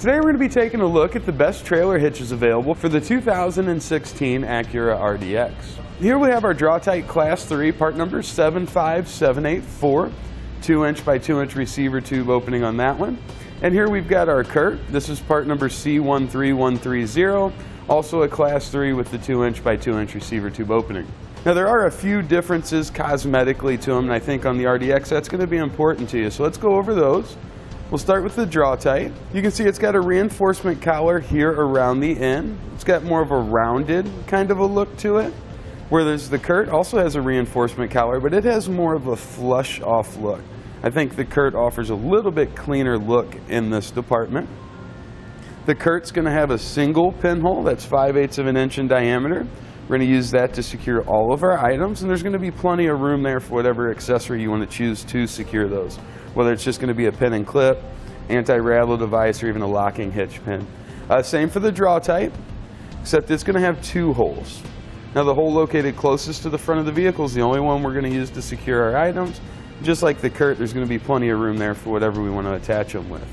Today we're going to be taking a look at the best trailer hitches available for the 2016 Acura RDX. Here we have our Draw-Tite Class 3, part number 75784, 2" by 2" receiver tube opening on that one. And here we've got our Curt. This is part number C13130, also a Class 3 with the 2" by 2" receiver tube opening. Now there are a few differences cosmetically to them, and I think on the RDX that's going to be important to you. So let's go over those. We'll start with the Draw-Tite. You can see it's got a reinforcement collar here around the end. It's got more of a rounded kind of a look to it. Whereas the Curt also has a reinforcement collar, but it has more of a flush off look. I think the Curt offers a little bit cleaner look in this department. The Curt's going to have a single pinhole that's 5/8 of an inch in diameter. We're going to use that to secure all of our items, and there's going to be plenty of room there for whatever accessory you want to choose to secure those. Whether it's just going to be a pin and clip, anti-rattle device, or even a locking hitch pin. Same for the Draw-Tite, except it's going to have two holes. Now the hole located closest to the front of the vehicle is the only one we're going to use to secure our items. Just like the Curt, there's going to be plenty of room there for whatever we want to attach them with.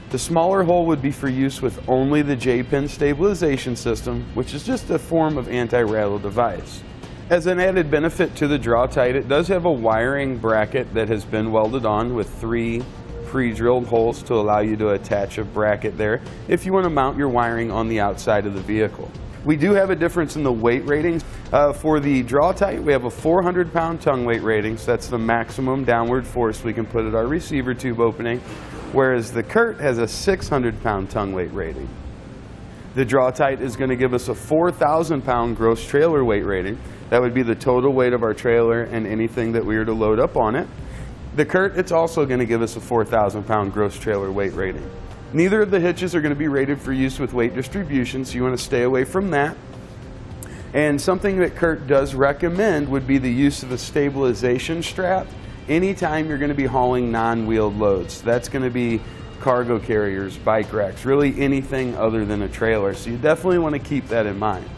The smaller hole would be for use with only the J-pin stabilization system, which is just a form of anti-rattle device. As an added benefit to the Draw-Tite, it does have a wiring bracket that has been welded on with 3 pre-drilled holes to allow you to attach a bracket there if you want to mount your wiring on the outside of the vehicle. We do have a difference in the weight ratings. For the Draw-Tite, we have a 400-pound tongue weight rating, so that's the maximum downward force we can put at our receiver tube opening, whereas the Curt has a 600-pound tongue weight rating. The Draw-Tite is going to give us a 4,000-pound gross trailer weight rating. That would be the total weight of our trailer and anything that we were to load up on it. The Curt, it's also going to give us a 4,000-pound gross trailer weight rating. Neither of the hitches are going to be rated for use with weight distribution, so you want to stay away from that. And something that Curt does recommend would be the use of a stabilization strap anytime you're going to be hauling non-wheeled loads. That's going to be cargo carriers, bike racks, really anything other than a trailer. So you definitely want to keep that in mind.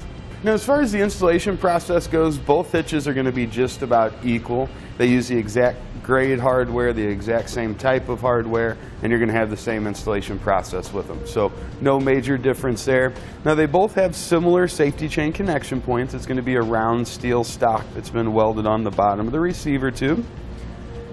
Now as far as the installation process goes, both hitches are going to be just about equal. They use the exact grade hardware, the exact same type of hardware, and you're going to have the same installation process with them. So no major difference there. Now they both have similar safety chain connection points. It's going to be a round steel stock that's been welded on the bottom of the receiver tube.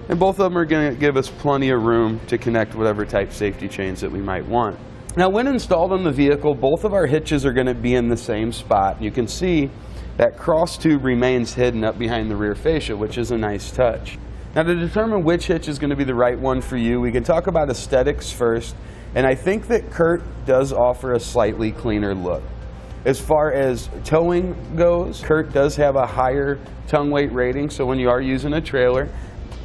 And both of them are going to give us plenty of room to connect whatever type safety chains that we might want. Now when installed on the vehicle, both of our hitches are going to be in the same spot. You can see that cross tube remains hidden up behind the rear fascia, which is a nice touch. Now to determine which hitch is going to be the right one for you, we can talk about aesthetics first. And I think that Curt does offer a slightly cleaner look. As far as towing goes, Curt does have a higher tongue weight rating, so when you are using a trailer,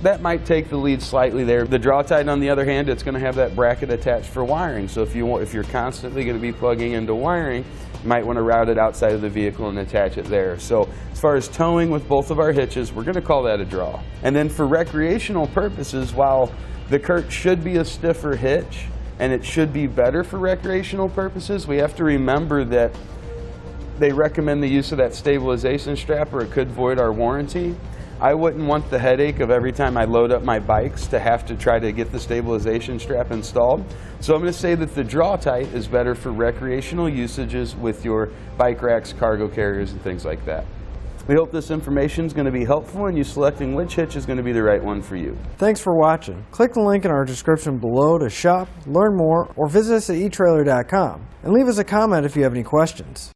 that might take the lead slightly there. The Draw-Tite, on the other hand, it's going to have that bracket attached for wiring. So if you're constantly going to be plugging into wiring, you might want to route it outside of the vehicle and attach it there. So as far as towing with both of our hitches, we're going to call that a draw. And then for recreational purposes, while the Curt should be a stiffer hitch and it should be better for recreational purposes, we have to remember that they recommend the use of that stabilization strap or it could void our warranty. I wouldn't want the headache of every time I load up my bikes to have to try to get the stabilization strap installed. So I'm going to say that the Draw-Tite is better for recreational usages with your bike racks, cargo carriers, and things like that. We hope this information is going to be helpful in you selecting which hitch is going to be the right one for you. Thanks for watching. Click the link in our description below to shop, learn more, or visit us at etrailer.com and leave us a comment if you have any questions.